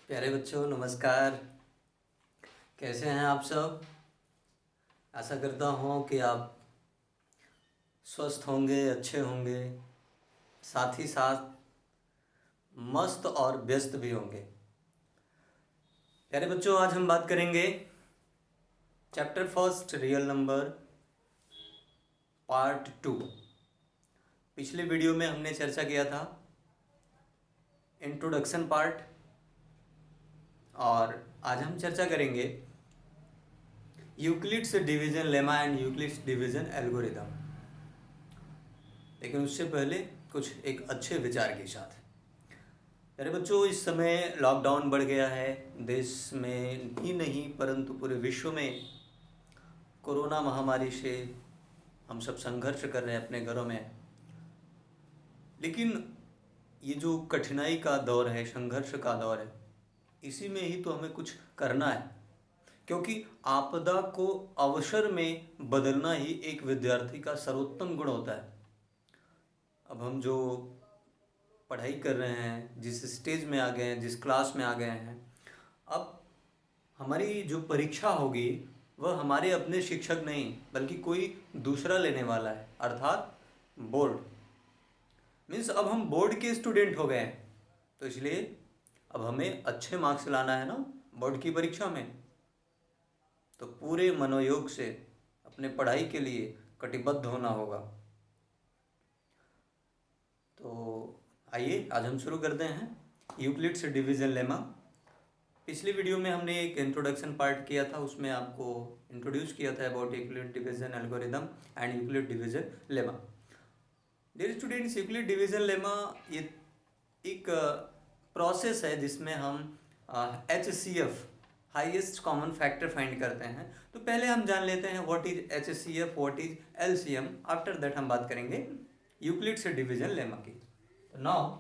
प्यारे बच्चों नमस्कार। कैसे हैं आप सब? आशा करता हूँ कि आप स्वस्थ होंगे, अच्छे होंगे, साथ ही साथ मस्त और व्यस्त भी होंगे। प्यारे बच्चों, आज हम बात करेंगे chapter first real number part 2। पिछले वीडियो में हमने चर्चा किया था इंट्रोडक्शन पार्ट, और आज हम चर्चा करेंगे Euclid's division lemma and Euclid's division algorithm. लेकिन उससे पहले कुछ एक अच्छे विचार के साथ। अरे बच्चों, इस समय लॉकडाउन बढ़ गया है। देश में ही नहीं परंतु पूरे विश्व में कोरोना महामारी से हम सब संघर्ष कर रहे हैं अपने घरों में। लेकिन ये जो कठिनाई का दौर है, संघर्ष का दौर है, इसी में ही तो हमें कुछ करना है, क्योंकि आपदा को अवसर में बदलना ही एक विद्यार्थी का सर्वोत्तम गुण होता है। अब हम जो पढ़ाई कर रहे हैं, जिस स्टेज में आ गए हैं, जिस क्लास में आ गए हैं, अब हमारी जो परीक्षा होगी वह हमारे अपने शिक्षक नहीं बल्कि कोई दूसरा लेने वाला है, अर्थात बोर्ड। मीन्स अब हम बोर्ड के स्टूडेंट हो गए हैं, तो इसलिए अब हमें अच्छे मार्क्स लाना है ना बोर्ड की परीक्षा में। तो पूरे मनोयोग से अपने पढ़ाई के लिए कटिबद्ध होना होगा। तो आइए आज हम शुरू करते हैं यूक्लिड्स डिवीजन लेमा। पिछली वीडियो में हमने एक इंट्रोडक्शन पार्ट किया था, उसमें आपको इंट्रोड्यूस किया था about Euclid division algorithm and Euclid division lemma. Dear students, Euclid division lemma ये एक प्रोसेस है जिसमें हम HCF highest common factor find करते हैं। तो पहले हम जान लेते हैं what is HCF, what is LCM। After that हम बात करेंगे यूक्लिड्स डिवीजन लेमा की। तो now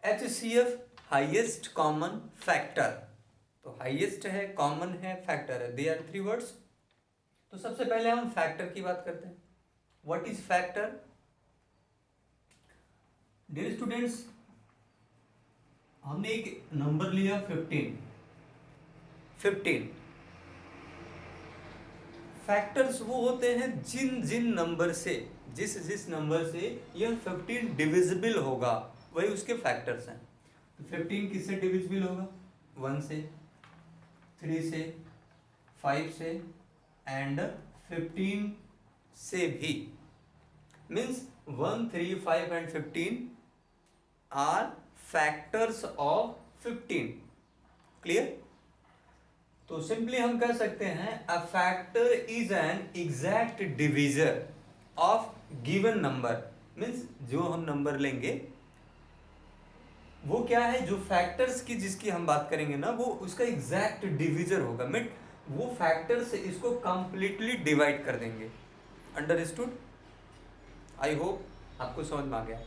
HCF highest common factor, तो हाईएस्ट है, कॉमन है, फैक्टर है, दे आर 3 वर्ड्स। तो सबसे पहले हम फैक्टर की बात करते हैं। What is factor? Dear students, हमने एक नंबर लिया 15। फैक्टर्स वो होते हैं जिन जिन नंबर से, जिस नंबर से यह 15 डिविजिबल होगा वही उसके फैक्टर्स हैं। तो 15 किससे डिविजिबल होगा? 1 से, 3 से, 5 से एंड 15 से भी। Means 1, 3, 5 and 15 are factors of 15। Clear? तो सिंपली हम कह सकते हैं a factor is an exact divisor of given number. Means जो हम नंबर लेंगे वो क्या है, जो फैक्टर्स की जिसकी हम बात करेंगे ना, वो उसका एग्जैक्ट डिवीजर होगा। मीट वो फैक्टर से इसको कंप्लीटली डिवाइड कर देंगे। अंडरस्टूड? आई होप आपको समझ में आ गया।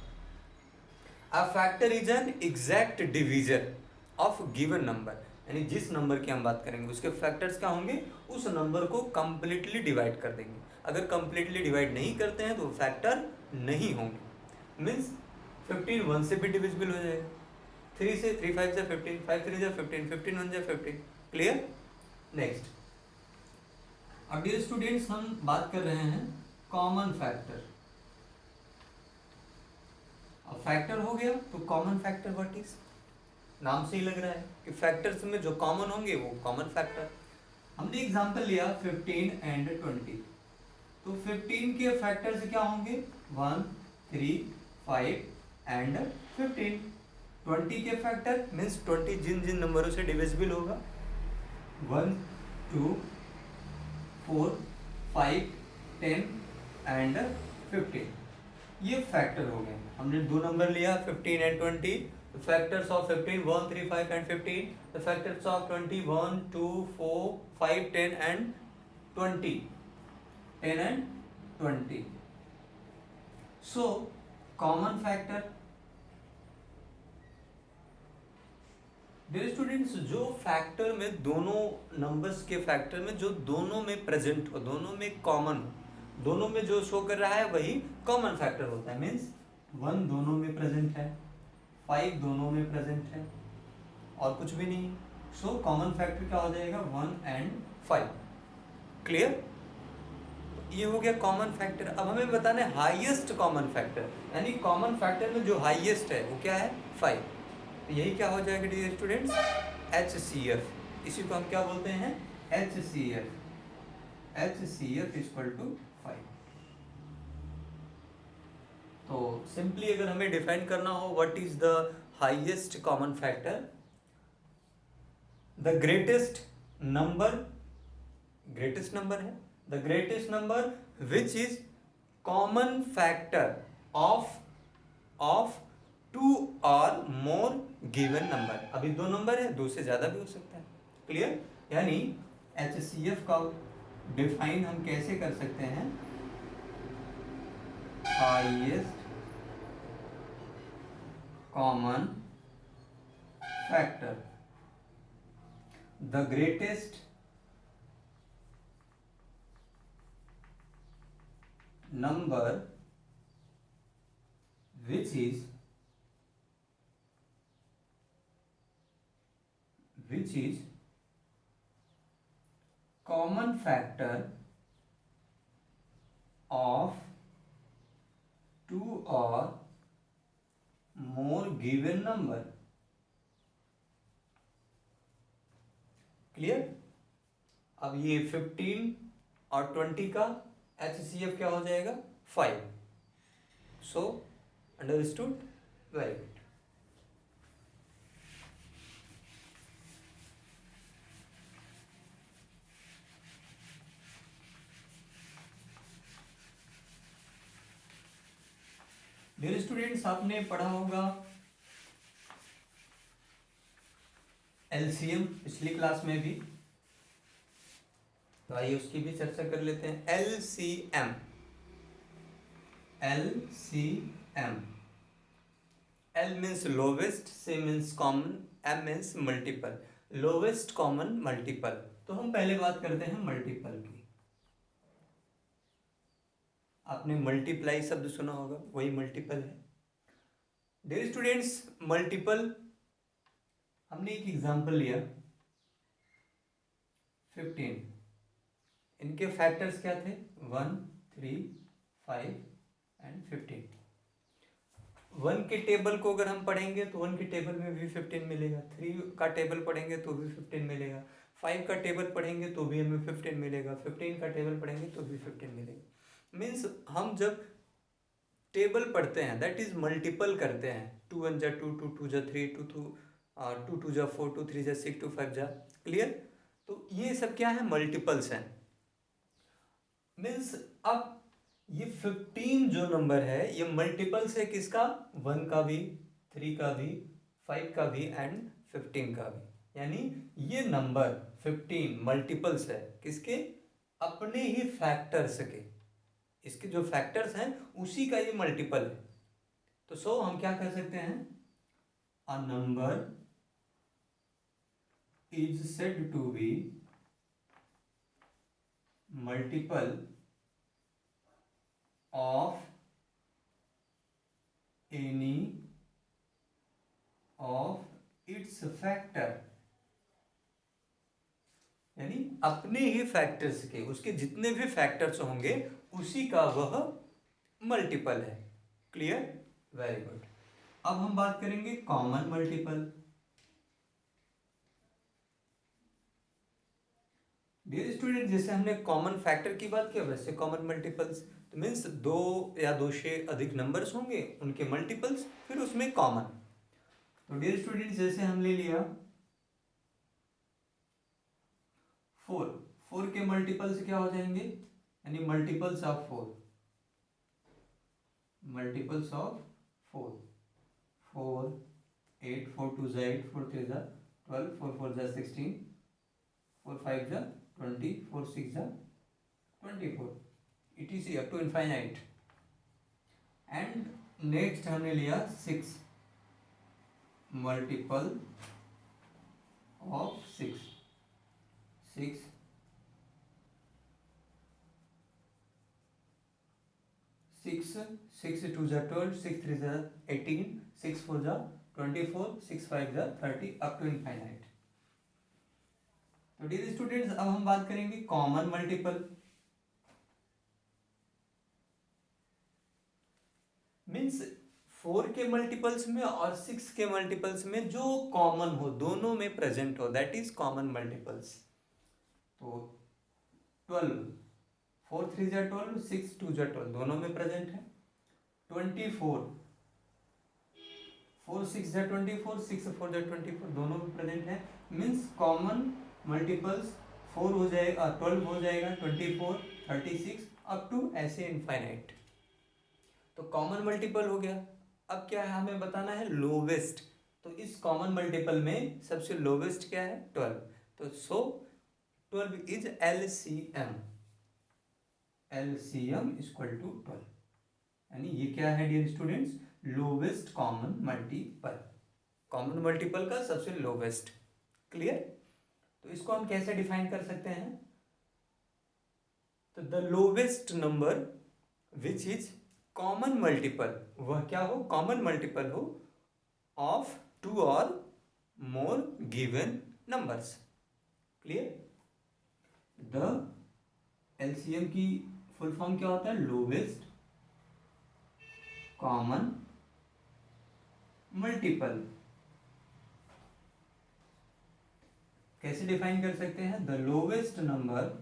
अ factor is an exact divisor of given number, यानी जिस नंबर की हम बात करेंगे उसके फैक्टर्स क्या होंगे, उस नंबर को कंप्लीटली डिवाइड कर देंगे। अगर कंप्लीटली डिवाइड नहीं करते हैं तो फैक्टर नहीं होंगे। मीन्स 15 1 से भी डिविजिबल हो जाएगा, 3 से, 3 5 से 15, 5 3 से 15, 15 1 से 15। क्लियर? नेक्स्ट, अब डियर स्टूडेंट्स हम बात कर रहे हैं कॉमन फैक्टर। अब फैक्टर हो गया तो कॉमन फैक्टर व्हाट इज? नाम से ही लग रहा है कि फैक्टर्स में जो कॉमन होंगे वो कॉमन फैक्टर। हमने एग्जांपल लिया 15 एंड 20। तो 15 के फैक्टर्स क्या होंगे? 1, 3, 5 एंड 15। 20 के फैक्टर मीन्स 20 जिन जिन नंबरों से डिविजिबल होगा, 1, 2, 4, 5, 10 एंड 15। ये फैक्टर हो गए। हमने दो नंबर लिया 15 and 20। The factors of 15 1, 3, 5 and 15. The factors of 20 1, 2, 4, 5, 10 and 20. 10 and 20. So common factor, dear students, जो फैक्टर में दोनों नंबर्स के फैक्टर में जो दोनों में प्रेजेंट हो, दोनों में कॉमन हो, दोनों में जो शो कर रहा है वही कॉमन फैक्टर होता है। मीन्स 1 दोनों में प्रेजेंट है, 5 दोनों में प्रेजेंट है, और कुछ भी नहीं। सो कॉमन फैक्टर क्या हो जाएगा 1 एंड 5। क्लियर? ये हो गया कॉमन फैक्टर। अब हमें बताना है हाईएस्ट कॉमन फैक्टर, यानी कॉमन फैक्टर में जो हाईएस्ट है वो क्या है 5। तो यही क्या हो जाएगा डियर स्टूडेंट्स HCF। इसी को हम क्या बोलते हैं HCF। HCF equal to 5। तो सिंपली अगर हमें डिफाइन करना हो what is the highest common factor, the greatest number है the greatest number which is common factor of two और मोर गिवन नंबर। अभी दो नंबर है, दो से ज्यादा भी हो सकता है। क्लियर? यानी HCF का डिफाइन हम कैसे कर सकते हैं, highest common factor, the greatest number which is common factor of two or more given number। Clear? अब ये 15 और 20 का HCF क्या हो जाएगा 5। So understood? Very good. Dear students, आपने पढ़ा होगा LCM पिछली क्लास में भी, तो आइए उसकी भी चर्चा कर लेते हैं। LCM L means lowest, C means common, M means multiple. Lowest common multiple. तो हम पहले बात करते हैं मल्टीपल की। आपने मल्टीप्लाई शब्द सुना होगा, वही मल्टीपल है। डियर स्टूडेंट्स, मल्टीपल हमने एक एग्जांपल लिया 15। इनके फैक्टर्स क्या थे 1, 3, 5 एंड 15। 1 के टेबल को अगर हम पढ़ेंगे तो 1 के टेबल में भी 15 मिलेगा, 3 का टेबल पढ़ेंगे तो भी 15 मिलेगा, 5 का टेबल पढ़ेंगे तो भी हमें 15 मिलेगा, 15 का टेबल पढ़ेंगे तो भी 15 मिलेगा। मीन्स हम जब टेबल पढ़ते हैं दैट इज मल्टीपल करते हैं, 2 1 जा 2, 2 2 जा 3, 2 2 जा 4, 2 3 जा 6, 2 5 जा। क्लियर? तो ये सब क्या है मल्टीपल्स हैं। मीन्स अब ये 15 जो नंबर है ये मल्टीपल्स है किसका 1 का भी, 3 का भी, 5 का भी एंड 15 का भी। यानी ये नंबर 15 मल्टीपल्स है किसके अपने ही फैक्टर्स के। इसके जो फैक्टर्स हैं उसी का ये मल्टीपल है। तो सो हम क्या कर सकते हैं, a number is said to be multiple of any of its factor. यानी अपने ही फैक्टर्स के, उसके जितने भी फैक्टर्स होंगे उसी का वह मल्टीपल है। क्लियर? Very good. अब हम बात करेंगे कॉमन मल्टीपल। डियर स्टूडेंट, जैसे हमने कॉमन फैक्टर की बात किया वैसे कॉमन मल्टीपल्स, तो मीन्स दो या दो से अधिक नंबर्स होंगे उनके मल्टीपल्स फिर उसमें कॉमन। तो डियर स्टूडेंट जैसे हम ले लिया 4 के मल्टीपल्स क्या हो जाएंगे, यानी मल्टीपल्स ऑफ 4, मल्टीपल्स ऑफ 4, 4 8, 4 2 जा 8, 4 3 जा 12, 4 4 जा 16, 4 5 जा 20, 4 6 जा 24, etc up to infinite। And next हमने लिया 6 मल्टीपल ऑफ 6, 6 6 2 जा 12, 6 3 जा 18, 6 4 जा 24, 6 5 30 अप टू इनफाइनाइट। तो डियर स्टूडेंट्स, अब हम बात करेंगे कॉमन मल्टीपल। मीन्स 4 के मल्टीपल्स में और 6 के मल्टीपल्स में जो कॉमन हो, दोनों में प्रेजेंट हो, दैट इज कॉमन मल्टीपल्स। तो 12, 4 3 जा 12, 6 2 जा 12, दोनों में प्रेजेंट है। 24, 4 6 जा 24, 6 4 जा 24, दोनों में प्रेजेंट है। मीन्स कॉमन मल्टीपल्स 4 हो जाएगा, 12 हो जाएगा, 24, 36 अप टू ऐसे इनफाइनाइट। तो कॉमन मल्टीपल हो गया। अब क्या है, हमें बताना है लोवेस्ट। तो इस कॉमन मल्टीपल में सबसे लोवेस्ट क्या है, 12। तो so 12 is LCM। LCM equal to 12, यानी ये क्या है dear students, lowest common multiple. Common multiple का सबसे लोवेस्ट। क्लियर। तो इसको हम कैसे डिफाइन कर सकते हैं, तो the lowest number which is common multiple, वह क्या हो, कॉमन मल्टीपल हो ऑफ 2 और more given numbers. Clear. The LCM की फुल फॉर्म क्या होता है, लोवेस्ट कॉमन मल्टीपल। कैसे डिफाइन कर सकते हैं, the lowest number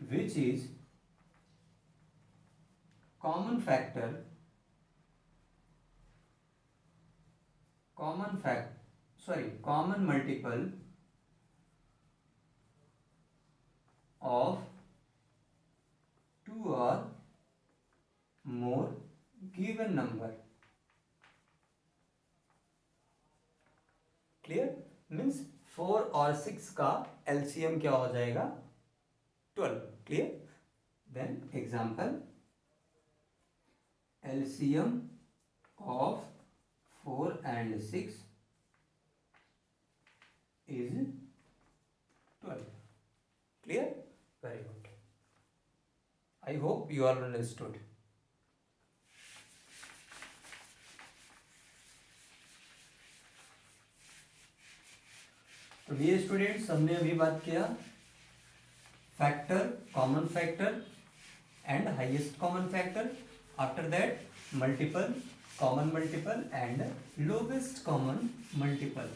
which is common factor, common multiple of 2 or more given number। Clear. Means 4 और 6 का LCM क्या हो जाएगा, 12। Clear. Then example, LCM of 4 and 6 is 12। Clear? Very good. I hope you all understood. तो dear students, हमने अभी बात किया factor, common factor and highest common factor. After that multiple, common multiple and lowest common multiple.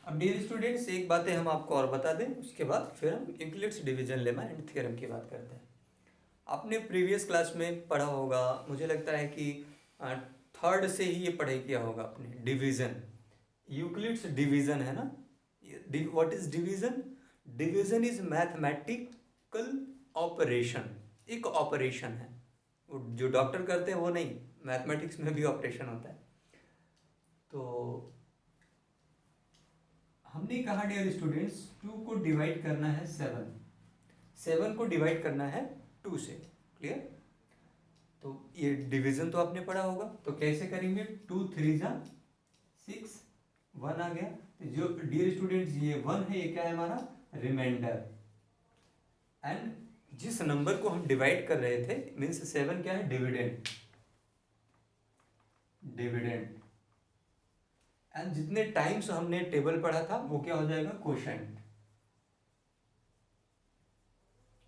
अब dear students, एक बातें हम आपको और बता दें, उसके बाद फिर हम Euclid's division lemma and theorem की बात करते हैं। आपने प्रीवियस क्लास में पढ़ा होगा, मुझे लगता है कि थर्ड से ही ये पढ़ाई किया होगा आपने, डिवीजन। यूक्लिड्स डिवीजन है ना। What is division? Division is mathematical operation. एक ऑपरेशन है, जो डॉक्टर करते हैं वो नहीं, मैथमेटिक्स में भी ऑपरेशन होता है। तो हमने कहा डियर स्टूडेंट्स, 2 को डिवाइड करना है 7 को डिवाइड करना है 2 से। क्लियर। तो ये डिवीजन तो आपने पढ़ा होगा, तो कैसे करेंगे, 2 3 जा 6, 1 आ गया। तो जो डियर स्टूडेंट्स ये 1 है, ये क्या है हमारा रिमाइंडर। एंड जिस नंबर को हम डिवाइड कर रहे थे, मीन्स 7 क्या है, डिविडेंड। एंड जितने टाइम्स हमने टेबल पढ़ा था वो क्या हो जाएगा,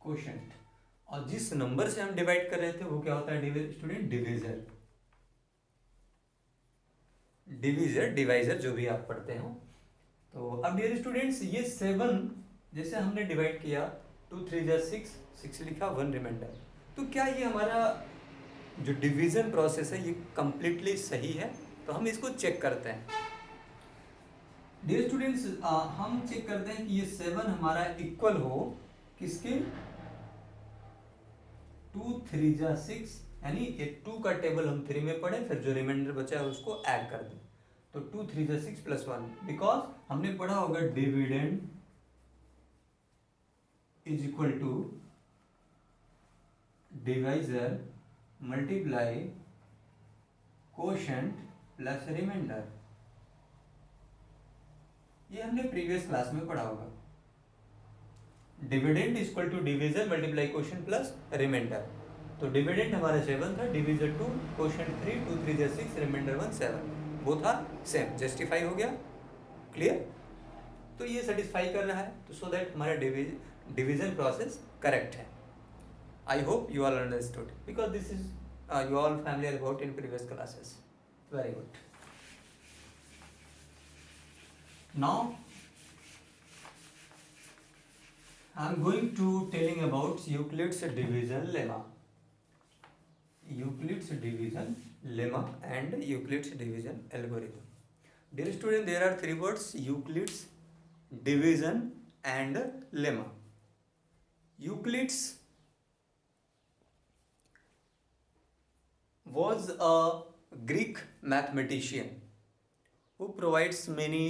क्वोशंट। और जिस नंबर से हम डिवाइड कर रहे थे वो क्या होता है स्टूडेंट, डिवाइजर, जो भी आप पढ़ते हो। तो अब डियर स्टूडेंट्स, ये 7 जैसे हमने डिवाइड किया, 2 3 जा 6 लिखा, 1 रिमाइंडर। तो क्या ये हमारा जो डिवीजन प्रोसेस है ये कंप्लीटली सही है? तो हम इसको चेक करते हैं डियर स्टूडेंट्स। हम चेक करते हैं कि ये 7 हमारा इक्वल हो किसके, 2 3 जा 6, यानी ये 2 का टेबल हम 3 में पढ़े, फिर जो रिमाइंडर बचा है उसको ऐड कर दें। तो 2 3 जा 6 प्लस 1, बिकॉज हमने पढ़ा होगा dividend is equal to divisor multiply quotient plus remainder. ये हमने प्रीवियस क्लास में पढ़ा होगा। Dividend equal to division multiply quotient plus remainder. तो डिविडेंड हमारा 7 था, डिवीजन 2, क्वोशिएंट 3, 2 3 6, रिमाइंडर 1 7, वो था सेम, जस्टिफाई हो गया, क्लियर। तो ये सेटिस्फाई कर रहा है, तो सो दैट हमारा डिवीजन प्रोसेस करेक्ट है। आई hope you all understood because this is you all familiar about in previous classes. Very good. Now I am going to telling about Euclid's division lemma. Euclid's division lemma and Euclid's division algorithm. Dear student, there are three words: Euclid's division and lemma. Euclid's was a Greek mathematician who provides many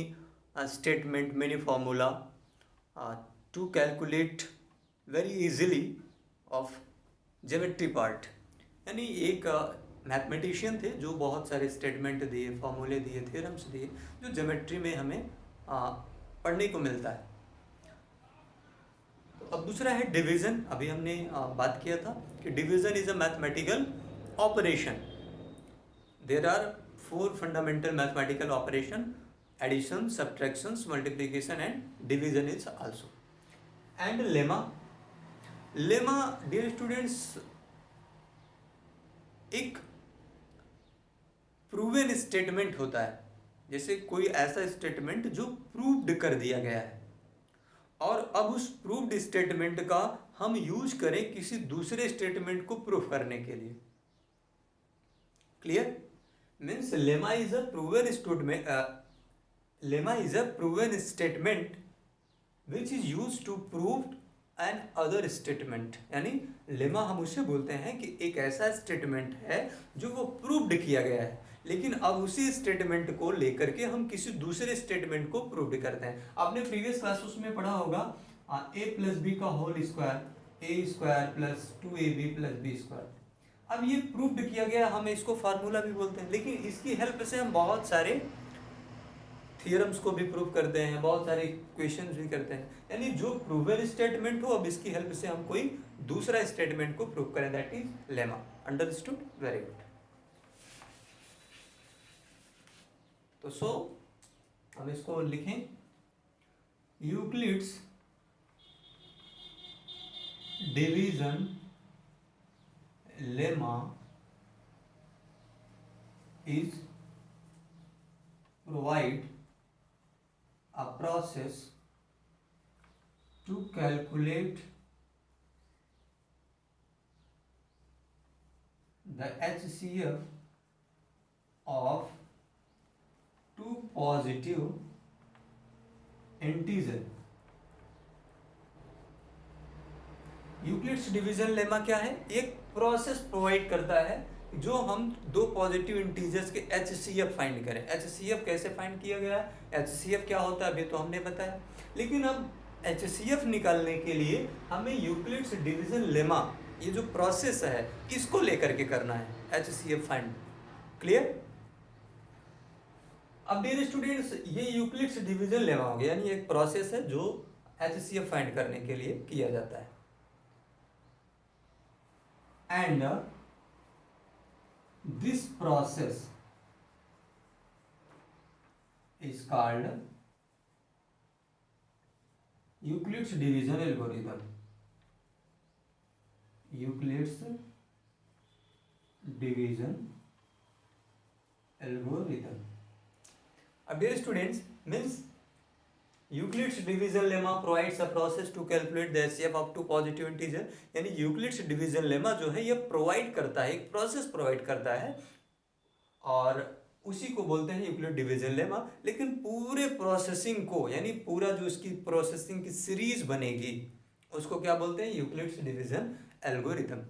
statement, many formula to calculate very easily of geometry part। यानी एक mathematician थे जो बहुत सारे statement दिए, फॉर्मूले दिए, theorems दिए जो ज्योमेट्री में हमें पढ़ने को मिलता है। तो अब दूसरा है डिवीज़न। अभी हमने बात किया था कि division is a mathematical operation. There are 4 fundamental mathematical operation: addition, subtraction, multiplication and division is also. And lemma, lemma dear students एक प्रूवन स्टेटमेंट होता है। जैसे कोई ऐसा स्टेटमेंट जो प्रूव्ड कर दिया गया है और अब उस प्रूव्ड स्टेटमेंट का हम यूज करें किसी दूसरे स्टेटमेंट को प्रूफ करने के लिए। Clear? Means lemma is a proven statement, lemma is a proven statement which is use to prove another statement. यानी लेमा हम उसे बोलते हैं कि एक ऐसा स्टेटमेंट है जो वो प्रूव्ड किया गया है, लेकिन अब उसी स्टेटमेंट को लेकर के हम किसी दूसरे स्टेटमेंट को प्रूव्ड करते हैं। आपने प्रीवियस क्लासेस में पढ़ा होगा a प्लस बी का whole square, A square plus 2ab plus B square. अब ये प्रूव्ड किया गया, हम इसको फार्मूला भी बोलते हैं, लेकिन इसकी हेल्प से हम बहुत सारे थियरम्स को भी प्रूव करते हैं, बहुत सारे क्वेश्चंस भी करते हैं। यानी जो प्रूवन स्टेटमेंट हो, अब इसकी हेल्प से हम कोई दूसरा स्टेटमेंट को प्रूव करें, that is lemma. Understood? Very good. तो सो हम इसको लिखें, Euclid's division lemma is provide a process to calculate the HCF of two positive integer। Euclid's division lemma क्या है? एक प्रोसेस प्रोवाइड करता है जो हम दो पॉजिटिव इंटीजर्स के HCF फाइंड करें। HCF कैसे फाइंड किया गया है, HCF क्या होता है अभी तो हमने बताया, लेकिन अब HCF निकालने के लिए हमें यूक्लिड्स डिवीजन लेमा, ये जो प्रोसेस है, इसको लेकर के करना है HCF फाइंड। क्लियर? अब डियर स्टूडेंट्स, ये यूक्लिड्स डिवीजन लेमा हो गया, यानी एक प्रोसेस है जो HCF फाइंड करने के लिए किया जाता है। And this process is called Euclid's division algorithm। Euclid's division algorithm। अब dear students, means Euclid's division lemma provides a process to calculate the HCF of two positive integer। यानी Euclid's division lemma जो है ये provide करता है, एक process provide करता है और उसी को बोलते हैं यूक्लिड डिवीजन लेमा। लेकिन पूरे प्रोसेसिंग को, यानी पूरा जो इसकी प्रोसेसिंग की सीरीज बनेगी, उसको क्या बोलते हैं? Euclid's division algorithm.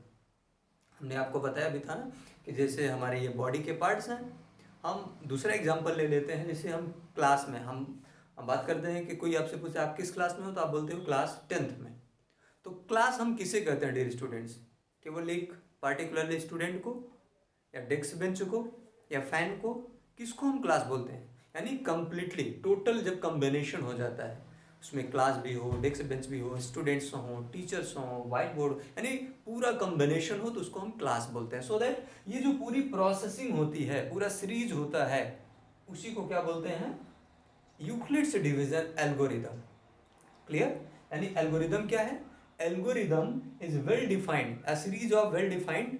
हमने आपको बताया भी था ना कि जैसे हमारे ये बॉडी के पार्ट्स हैं। हम दूसरा एग्जांपल ले लेते हैं, जैसे हम क्लास में हम बात करते हैं कि कोई आपसे पूछे आप किस क्लास में हो, तो आप बोलते हो क्लास 10th में। तो क्लास हम किसे कहते हैं डियर स्टूडेंट्स? केवल एक पार्टिकुलर स्टूडेंट को, या डेस्क बेंच को, या फैन को, किसको हम क्लास बोलते हैं? यानी कंप्लीटली टोटल जब कॉम्बिनेशन हो जाता है उसमें क्लास भी हो, डेस्क बेंच भी हो, स्टूडेंट्स हो, टीचर्स हो, वाइट बोर्ड, यानी पूरा कॉम्बिनेशन हो तो उसको हम क्लास बोलते हैं। सो दैट ये जो पूरी प्रोसेसिंग होती है, पूरा सीरीज होता है, उसी को क्या बोलते हैं? Euclid's division algorithm. क्लियर? यानी एल्गोरिदम क्या है? Algorithm is well defined, a series of well defined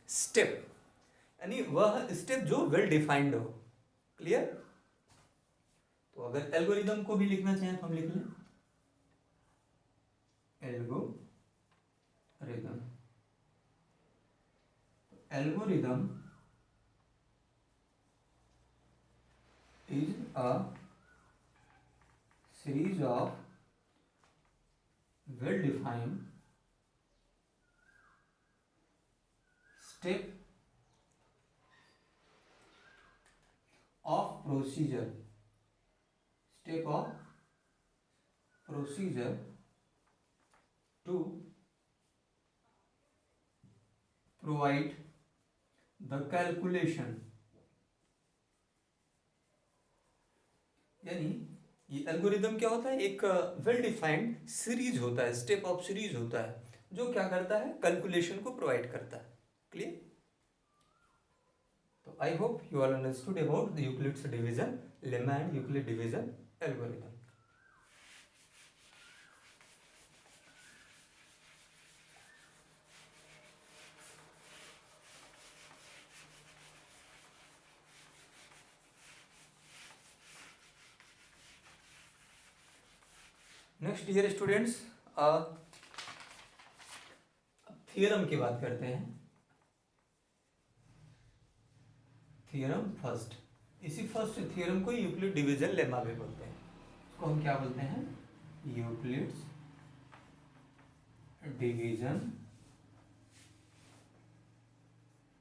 step, यानी वह स्टेप जो वेल डिफाइंड हो। क्लियर? तो अगर एल्गोरिदम को भी लिखना चाहें तो हम लिख लें algorithm. Algorithm is a series of well-defined step of procedure to provide the calculation, यानी ये एल्गोरिदम क्या होता है? एक वेल डिफाइंड सीरीज होता है, स्टेप ऑफ सीरीज होता है, जो क्या करता है? कैलकुलेशन को प्रोवाइड करता है। क्लियर? तो I hope you all understood about the Euclid's division lemma and Euclid division algorithm. Next dear students, theorem की बात करते हैं। थियरम फर्स्ट, इसी फर्स्ट थियरम को यूक्लिड डिवीजन लेमा भी बोलते हैं। इसको हम क्या बोलते हैं? Euclid's division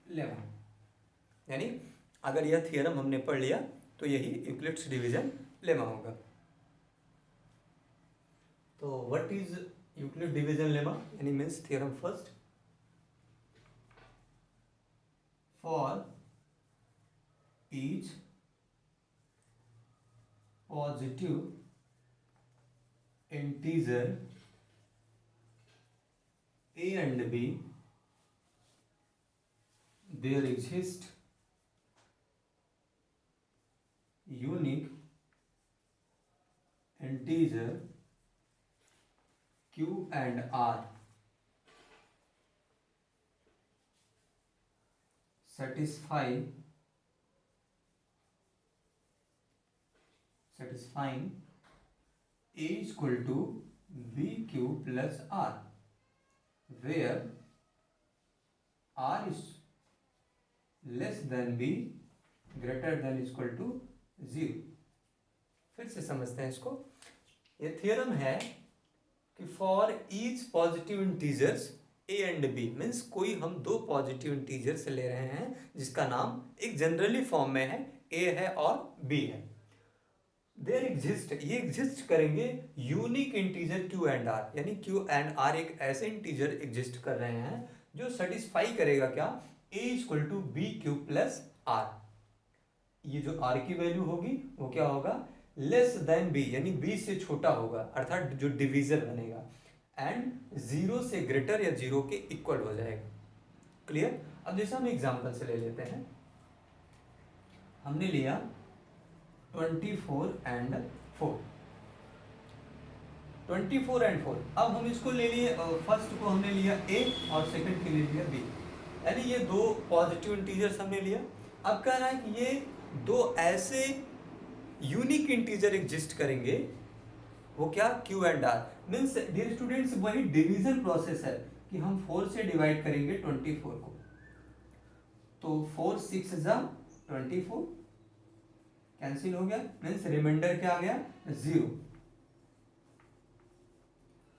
lemma. यानी अगर यह थियरम हमने पढ़ लिया तो यही यूक्लिड्स डिवीजन लेमा होगा। तो what is Euclid division lemma? यानी means theorem first, for each positive integer a and b, there exist unique integer q and r satisfying a is equal to bq plus r, where r is less than b, greater than equal to 0। फिर से समझते हैं इसको। ये theorem है कि for each positive integers a and b, means कोई हम दो पॉजिटिव इंटीजर्स ले रहे हैं जिसका नाम एक जनरली फॉर्म में है, a है और b है। देयर एग्जिस्ट, ये एग्जिस्ट करेंगे unique integer q and r, यानी q एंड r एक ऐसे इंटीजर एग्जिस्ट कर रहे हैं जो सेटिस्फाई करेगा क्या? a equal to B Q plus r। ये जो r की वैल्यू होगी वो क्या होगा? लेस देन b, यानी b से छोटा होगा, अर्थात जो डिवीजर बनेगा, एंड 0 से ग्रेटर या 0 के इक्वल हो जाएगा। क्लियर? अब जैसे हम एग्जांपल से ले लेते हैं, हमने लिया 24 एंड 4, 24 एंड 4। अब हम इसको ले लिए, फर्स्ट को हमने लिया a और सेकंड के लिए लिया b, यानी ये दो पॉजिटिव इंटीजर्स हमने लिया। अब कह रहा है कि ये दो ऐसे यूनिक इंटीजर एग्जिस्ट करेंगे, वो क्या? q and r। Means dear students वही डिवीजन प्रोसेस है कि हम 4 से डिवाइड करेंगे 24 को, तो 4 6 जा 24 कैंसिल हो गया, मीन्स रिमाइंडर क्या आ गया? 0।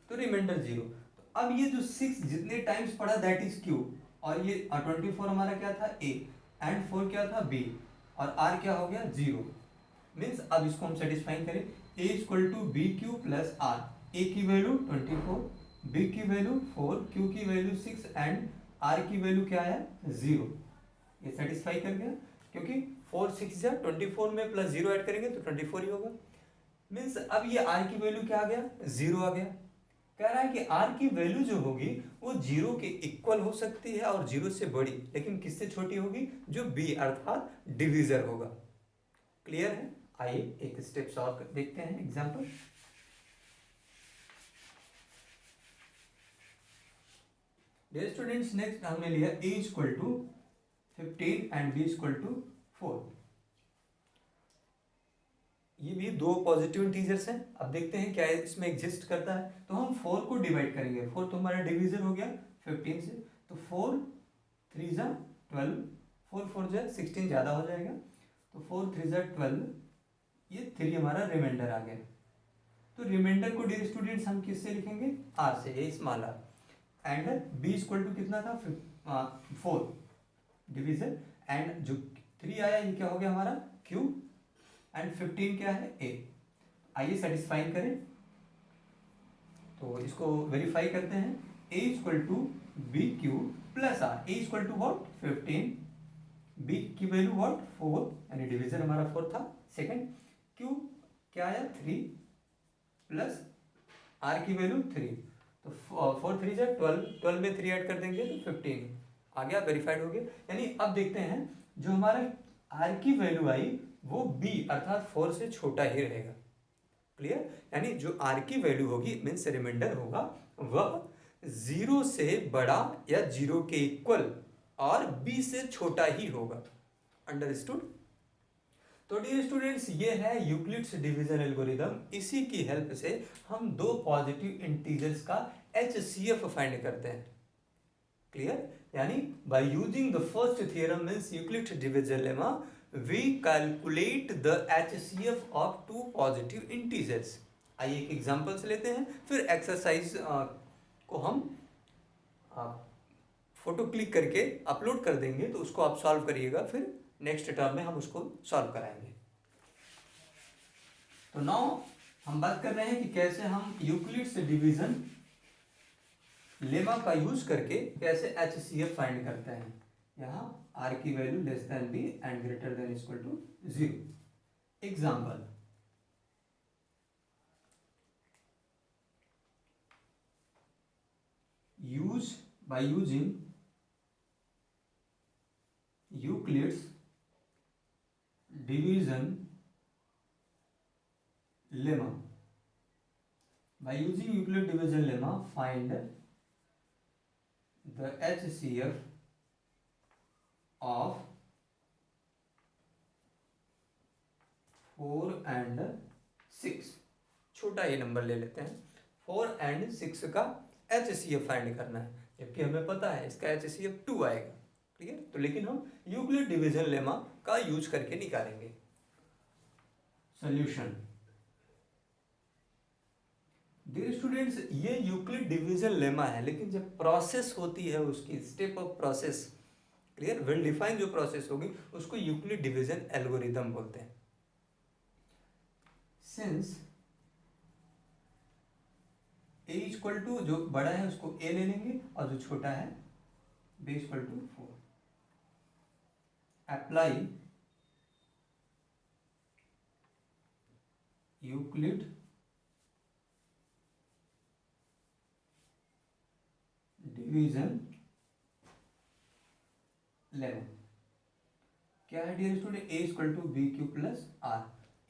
तो रिमाइंडर 0। तो अब ये जो 6 जितने टाइम्स पढ़ा दैट इज q, और ये 24 हमारा क्या था? a, एंड 4 क्या था? b, और r क्या हो गया? 0। मीन्स अब इसको हम सेटिस्फाई करें, a equal to B Q plus r, a की वैल्यू 24, b की वैल्यू 4, q की वैल्यू 6 एंड r की वैल्यू क्या है? 0। ये सेटिस्फाई कर गया, क्योंकि 4 6 जा 24 में प्लस 0 ऐड करेंगे तो 24 ही होगा। मीन्स अब ये आर की वैल्यू क्या आ गया, 0 आ गया। कह रहा है कि आर की वैल्यू जो होगी वो 0 के इक्वल हो सकती है और 0 से बड़ी, लेकिन किससे छोटी होगी, जो बी अर्थात डिविजर होगा। क्लियर है? आइए एक स्टेप और देखते हैं एग्जांपल। डियर स्टूडेंट्स, नेक्स्ट हमने लिया a equal to 15 and b equal to 4। ये भी दो पॉजिटिव इंटीजर्स हैं। अब देखते हैं क्या इसमें एग्जिस्ट करता है। तो हम 4 को डिवाइड करेंगे। 4 तो हमारा डिवीजर हो गया 15 से, तो 4 3 जा 12, 4 4 जा 16 ज़्यादा हो जाएगा, तो 4 3 जा 12, ये 3 हमारा रिमाइंडर आ गया। तो रिमाइंडर को डियर स्टूडेंट्स हम किससे लिखेंगे, आर से, ये small r. And b equal to कितना था, 4 डिवीजर, एंड जो 3 आया ये क्या हो गया हमारा क्यू, एंड 15 क्या है ए। आइए सेटिस्फाई करें, तो इसको वेरीफाई करते हैं। A equal to B Q plus R, A equal to what 15, B की वैल्यू वॉट 4, यानी डिवीजन हमारा 4 था सेकंड, क्यू क्या आया 3 प्लस आर की वैल्यू 3, तो 4 3 जा 12, 12 में 3 ऐड कर देंगे तो 15 आ गया, वेरीफाइड हो गया। यानी अब देखते हैं जो हमारा आर की वैल्यू आई वो b अर्थात 4 से छोटा ही रहेगा। क्लियर? यानी जो r की वैल्यू होगी मीन्स रिमाइंडर होगा वह 0 से बड़ा या 0 के इक्वल और b से छोटा ही होगा। अंडरस्टूड? तो डियर स्टूडेंट्स, ये है यूक्लिड्स डिवीजन एल्गोरिदम। इसी की हेल्प से हम दो पॉजिटिव इंटीजर्स का HCF फाइंड करते हैं। क्लियर? यानी bye using the first theorem means Euclid's division lemma we calculate the HCF of two positive integers। आइए एक एग्जांपल्स लेते हैं, फिर एक्सरसाइज को हम फोटो क्लिक करके अपलोड कर देंगे, तो उसको आप सॉल्व करिएगा, फिर नेक्स्ट टर्म में हम उसको सॉल्व कराएंगे। तो नाउ हम बात कर रहे हैं कि कैसे हम यूक्लिड्स डिवीजन लेमा का यूज करके कैसे HCF फाइंड करते हैं। यहाँ r की वैल्यू less than b and greater than equal to 0। Example, use by using Euclid's division lemma, by using Euclid division lemma find the HCF of 4 and 6। छोटा ये नंबर ले लेते हैं, 4 and 6 का HCF फाइंड करना है, जबकि हमें पता है इसका HCF 2 आएगा। क्लियर? तो लेकिन हम यूक्लिड डिवीजन लेमा का यूज करके निकालेंगे। सॉल्यूशन, डियर स्टूडेंट्स, ये यूक्लिड डिवीजन लेमा है, लेकिन जब प्रोसेस होती है उसकी step of process, clear, well define जो प्रोसेस होगी उसको यूक्लिड डिवीजन एल्गोरिदम बोलते हैं। सिंस a इक्वल टू, जो बड़ा है उसको a ले लेंगे और जो छोटा है b equal to 4, apply Euclid division lemma. क्या है dear student, a equal to B Q plus r.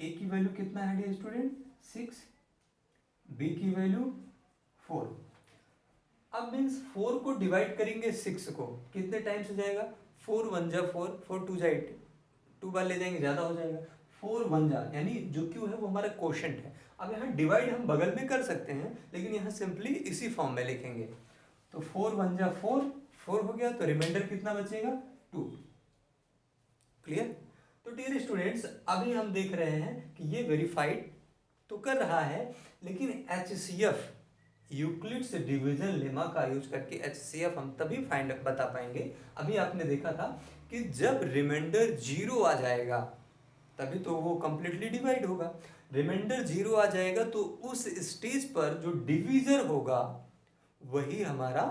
a की वैल्यू कितना है डियर स्टूडेंट 6, b की वैल्यू 4। अब मीन्स 4 को डिवाइड करेंगे 6 को, कितने टाइम्स हो जाएगा, 4 1 जा 4, 4 2 जा 8, 2 बार ले जाएंगे ज़्यादा हो जाएगा, 4 1 जा, यानी जो क्यू है वो हमारा कोशेंट है। अब यहाँ डिवाइड हम बगल में कर सकते हैं, लेकिन यहाँ सिंपली इसी फॉर्म में लिखेंगे। तो 4 1 जा 4, 4 हो गया, तो रिमाइंडर कितना बचेगा 2। क्लियर? तो डियर स्टूडेंट्स, अभी हम देख रहे हैं कि ये वेरीफाइड तो कर रहा है, लेकिन HCF यूक्लिड्स डिवीजन लेमा का यूज करके HCF हम तभी फाइंड बता पाएंगे। अभी आपने देखा था कि जब रिमाइंडर 0 आ जाएगा तभी तो वो कंप्लीटली डिवाइड होगा। रिमाइंडर 0 आ जाएगा तो उस स्टेज पर जो डिवीजर होगा वही हमारा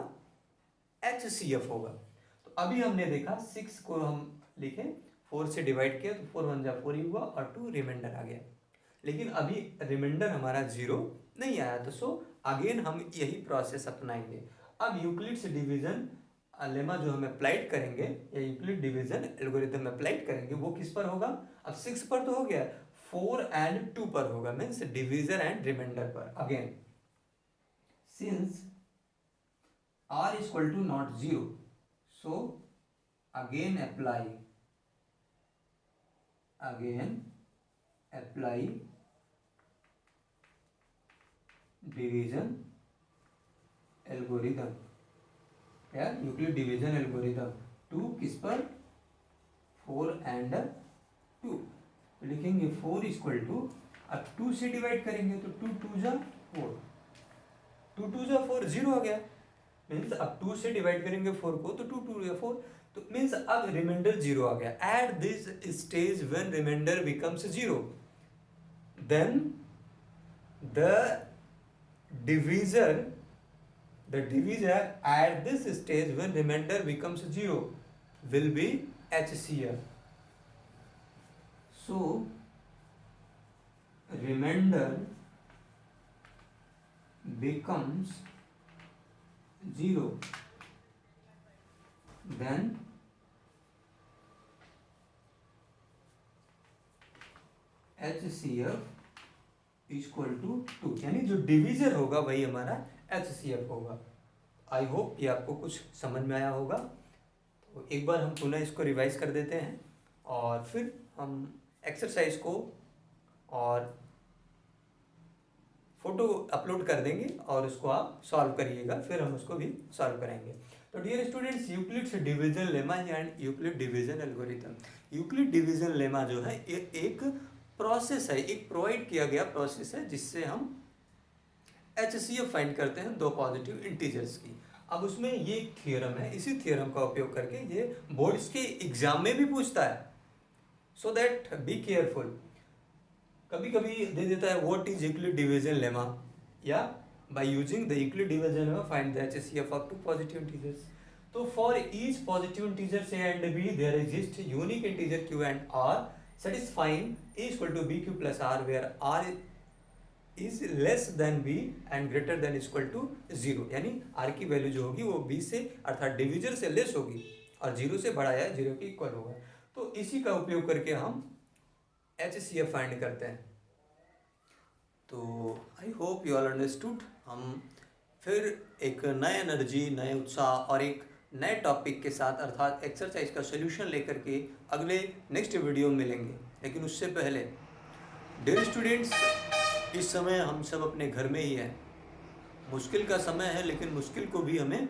HCF होगा। तो अभी हमने देखा 6 को हम लिखे, 4 से डिवाइड किया तो 4 1 जा 4 ही हुआ और 2 रिमाइंडर आ गया। लेकिन अभी रिमाइंडर हमारा 0 नहीं आया, तो सो अगेन हम यही प्रोसेस अपनाएंगे। अब यूक्लिड्स डिवीजन लेमा जो हम अप्लाइड करेंगे या यूक्लिड डिवीजन एल्गोरिथम अप्लाइड करेंगे वो किस पर होगा? अब 6 पर तो हो गया, 4 एंड 2 पर होगा, मीन्स डिवीजन एंड रिमाइंडर पर। Again since r is equal to not 0, so again apply division algorithm या यूक्लिड डिवीजन एल्गोरिथम 2 किस पर? 4 एंड 2। तो लिखेंगे 4 इक्वल टू, अब 2 से डिवाइड करेंगे तो 2 2 जा 4, 2 2 जा 4, 0 आ गया। मीन्स अब 2 से डिवाइड करेंगे 4 को तो 2 2 या 4, तो मीन्स अब रिमाइंडर 0 आ गया। At this stage when remainder becomes 0, then the divisor at this stage when remainder becomes 0 will be HCF. So remainder becomes 0, then HCF equal to 2, यानी जो डिवीजर होगा वही हमारा HCF होगा। आई होप ये आपको कुछ समझ में आया होगा। तो एक बार हम पुनः इसको रिवाइज कर देते हैं और फिर हम एक्सरसाइज को और फोटो अपलोड कर देंगे और उसको आप सॉल्व करिएगा, फिर हम उसको भी सॉल्व करेंगे। तो dear students, Euclid's division lemma and Euclid division algorithm. Euclid division lemma जो है ये एक प्रोसेस है, एक प्रोवाइड किया गया प्रोसेस है जिससे हम HCF फाइंड करते हैं दो पॉजिटिव इंटीजर्स की। अब उसमें ये एक थियरम है, इसी थियरम का उपयोग करके ये बोर्ड्स के एग्जाम में भी पूछता है, सो दैट बी केयरफुल। कभी कभी दे देता है what is Euclid division lemma, या by using the Euclid division lemma find the HCF of two positive integers. तो for each positive integer A and B there exist unique integer Q and R satisfying A equal to BQ plus R where R is less than B and greater than equal to 0, यानी R की value जो होगी वो B से अर्थात divisor से less होगी और 0 से बड़ा या 0 के इक्वल होगा। तो इसी का उपयोग करके हम HCF फाइंड करते हैं। तो I hope you all understood. हम फिर एक नए एनर्जी, नए उत्साह और एक नए टॉपिक के साथ अर्थात एक्सरसाइज का सोल्यूशन लेकर के अगले नेक्स्ट वीडियो में मिलेंगे। लेकिन उससे पहले डियर स्टूडेंट्स, इस समय हम सब अपने घर में ही हैं। मुश्किल का समय है, लेकिन मुश्किल को भी हमें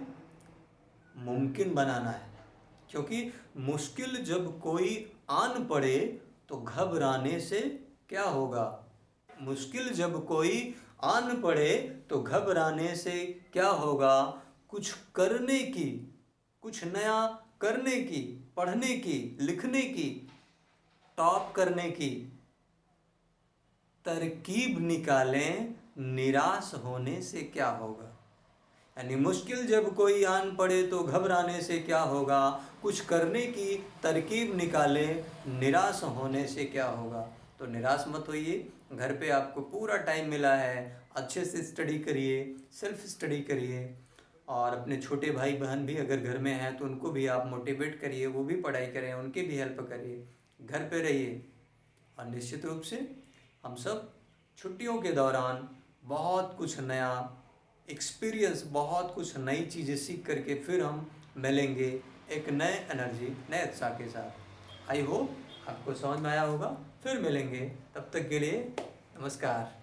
मुमकिन बनाना है, क्योंकि मुश्किल जब कोई आन पड़े तो घबराने से क्या होगा? मुश्किल जब कोई आन पड़े तो घबराने से क्या होगा? कुछ करने की, कुछ नया करने की, पढ़ने की, लिखने की, टॉप करने की तरकीब निकालें, निराश होने से क्या होगा? यानी मुश्किल जब कोई आन पड़े तो घबराने से क्या होगा? कुछ करने की तरकीब निकालें, निराश होने से क्या होगा? तो निराश मत होइए, घर पे आपको पूरा टाइम मिला है, अच्छे से स्टडी करिए, सेल्फ स्टडी करिए, और अपने छोटे भाई बहन भी अगर घर में हैं तो उनको भी आप मोटिवेट करिए, वो भी पढ़ाई करें, उनकी भी हेल्प करिए, घर पे रहिए। और निश्चित रूप से हम सब छुट्टियों के दौरान बहुत कुछ नया एक्सपीरियंस, बहुत कुछ नई चीज़ें सीख करके फिर हम मिलेंगे एक नए एनर्जी, नए उत्साह के साथ। आई होप आपको समझ में आया होगा। फिर मिलेंगे, तब तक के लिए नमस्कार।